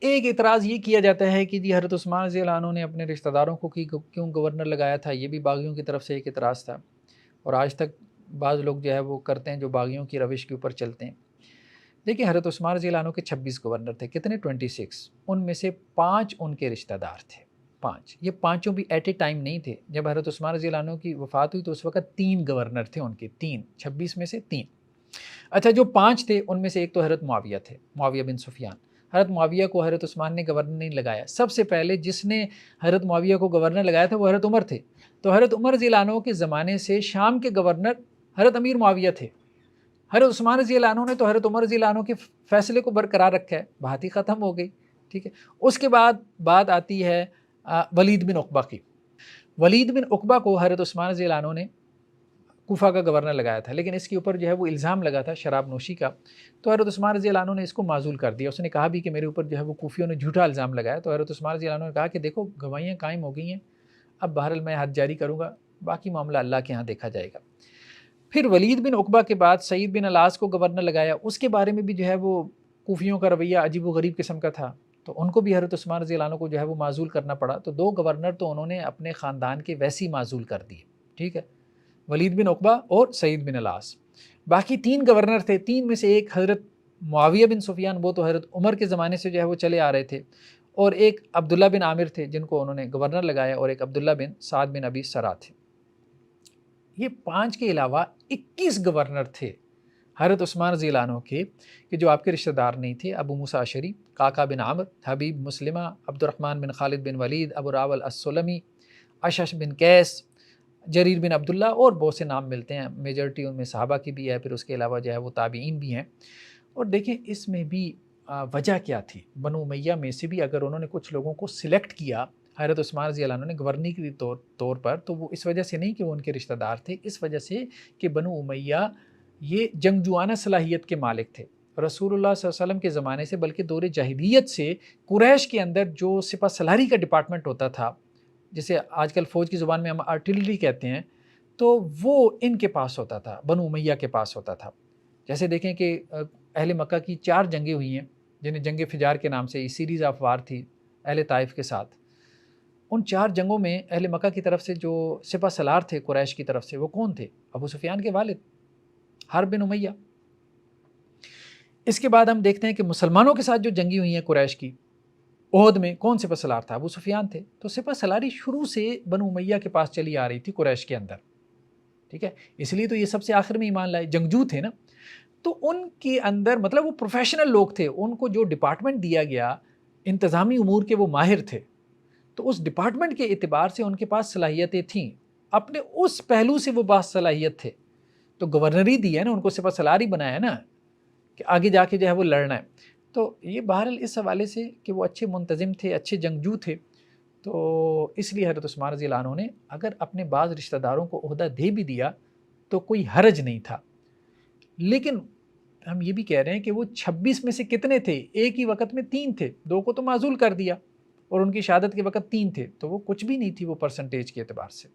ایک اعتراض یہ کیا جاتا ہے کہ جی حضرت عثمان رضی اللہ عنہ نے اپنے رشتہ داروں کو کیوں گورنر لگایا تھا، یہ بھی باغیوں کی طرف سے ایک اعتراض تھا، اور آج تک بعض لوگ جو ہے وہ کرتے ہیں جو باغیوں کی روش کے اوپر چلتے ہیں۔ دیکھیں حضرت عثمان رضی اللہ عنہ کے 26 گورنر تھے، کتنے 26، ان میں سے 5 ان کے رشتہ دار تھے، 5، یہ پانچوں بھی ایٹ اے ٹائم نہیں تھے۔ جب حضرت عثمان رضی اللہ عنہ کی وفات ہوئی تو اس وقت 3 گورنر تھے ان کے، 3، 26 میں سے 3۔ اچھا جو 5 تھے ان میں سے ایک تو حضرت معاویہ تھے، معاویہ بن سفیان۔ حضرت معاویہ کو حضرت عثمان نے گورنر نہیں لگایا، سب سے پہلے جس نے حضرت معاویہ کو گورنر لگایا تھا وہ حضرت عمر تھے۔ تو حضرت عمر رضی اللہ عنہ کے زمانے سے شام کے گورنر حضرت امیر معاویہ تھے۔ حضرت عثمان رضی اللہ عنہ نے تو حضرت عمر رضی اللہ عنہ کے فیصلے کو برقرار رکھا ہے، بات ہی ختم ہو گئی، ٹھیک ہے۔ اس کے بعد بات آتی ہے ولید بن عقبہ کی۔ ولید بن عقبہ کو حضرت عثمان رضی اللہ عنہ نے کوفہ کا گورنر لگایا تھا، لیکن اس کے اوپر جو ہے وہ الزام لگا تھا شراب نوشی کا، تو حضرت عثمان رضی اللہ عنہ نے اس کو معزول کر دیا۔ اس نے کہا بھی کہ میرے اوپر جو ہے وہ کوفیوں نے جھوٹا الزام لگایا، تو حضرت عثمان رضی اللہ عنہ نے کہا کہ دیکھو گواہیاں قائم ہو گئی ہیں، اب بہرحال میں حد جاری کروں گا، باقی معاملہ اللہ کے ہاں دیکھا جائے گا۔ پھر ولید بن عقبہ کے بعد سعید بن الاس کو گورنر لگایا، اس کے بارے میں بھی جو ہے وہ کوفیوں کا رویہ عجیب و غریب قسم کا تھا، تو ان کو بھی حضرت عثمان رضی اللہ عنہ کو جو ہے وہ معزول کرنا پڑا۔ تو 2 گورنر تو انہوں نے اپنے خاندان کے ویسے ہی معزول کر دیے، ٹھیک ہے، ولید بن عقبہ اور سعید بن الاس۔ باقی 3 گورنر تھے، 3 میں سے ایک حضرت معاویہ بن سفیان، وہ تو حضرت عمر کے زمانے سے جو ہے وہ چلے آ رہے تھے، اور ایک عبداللہ بن عامر تھے جن کو انہوں نے گورنر لگایا، اور ایک عبداللہ بن سعد بن ابی سرا تھے۔ یہ 5 کے علاوہ 21 گورنر تھے حضرت عثمان رضی اللہ عنہ کے، کہ جو آپ کے رشتہ دار نہیں تھے۔ ابو موسیٰ اشعری، قعقاع بن عمرو، حبیب مسلمہ، عبد الرحمن بن خالد بن ولید، ابو راول السلمی، اشعث بن قیس، جریر بن عبداللہ، اور بہت سے نام ملتے ہیں، میجورٹی ان میں صحابہ کی بھی ہے، پھر اس کے علاوہ جو ہے وہ تابعین بھی ہیں۔ اور دیکھیں اس میں بھی وجہ کیا تھی، بنو امیہ میں سے بھی اگر انہوں نے کچھ لوگوں کو سلیکٹ کیا حضرت عثمان رضی اللہ عنہ نے گورنر کے طور پر، تو وہ اس وجہ سے نہیں کہ وہ ان کے رشتہ دار تھے، اس وجہ سے کہ بنو امیہ یہ جنگجوانہ صلاحیت کے مالک تھے رسول اللہ صلی اللہ علیہ وسلم کے زمانے سے، بلکہ دور جاہلیت سے قریش کے اندر جو سپہ سالاری کا ڈپارٹمنٹ ہوتا تھا، جسے آج کل فوج کی زبان میں ہم آرٹلری کہتے ہیں، تو وہ ان کے پاس ہوتا تھا، بنو امیہ کے پاس ہوتا تھا۔ جیسے دیکھیں کہ اہل مکہ کی 4 جنگیں ہوئی ہیں جنہیں جنگ فجار کے نام سے سیریز آف وار تھی اہل طائف کے ساتھ۔ ان 4 جنگوں میں اہل مکہ کی طرف سے جو سپہ سالار تھے قریش کی طرف سے، وہ کون تھے؟ ابو سفیان کے والد حرب بن امیہ۔ اس کے بعد ہم دیکھتے ہیں کہ مسلمانوں کے ساتھ جو جنگی ہوئی ہیں قریش کی، احد میں کون سپہ سالار تھا؟ ابو سفیان تھے۔ تو سپہ سالاری شروع سے بنو امیہ کے پاس چلی آ رہی تھی قریش کے اندر، ٹھیک ہے، اس لیے تو یہ سب سے آخر میں ایمان لائے، جنگجو تھے نا۔ تو ان کے اندر مطلب وہ پروفیشنل لوگ تھے، ان کو جو ڈپارٹمنٹ دیا گیا انتظامی امور کے وہ ماہر تھے، تو اس ڈپارٹمنٹ کے اعتبار سے ان کے پاس صلاحیتیں تھیں، اپنے اس پہلو سے وہ باصلاحیت تھے، تو گورنری دی ہے نا، ان کو سپہ سالار ہی بنایا ہے نا کہ آگے جا کے جو ہے وہ لڑنا ہے۔ تو یہ بہرحال اس حوالے سے کہ وہ اچھے منتظم تھے، اچھے جنگجو تھے، تو اس لیے حضرت عثمان رضی اللہ عنہ نے اگر اپنے بعض رشتہ داروں کو عہدہ دے بھی دیا تو کوئی حرج نہیں تھا۔ لیکن ہم یہ بھی کہہ رہے ہیں کہ وہ 26 میں سے کتنے تھے؟ ایک ہی وقت میں 3 تھے، 2 کو تو معزول کر دیا، اور ان کی شہادت کے وقت 3 تھے، تو وہ کچھ بھی نہیں تھی وہ پرسنٹیج کے اعتبار سے۔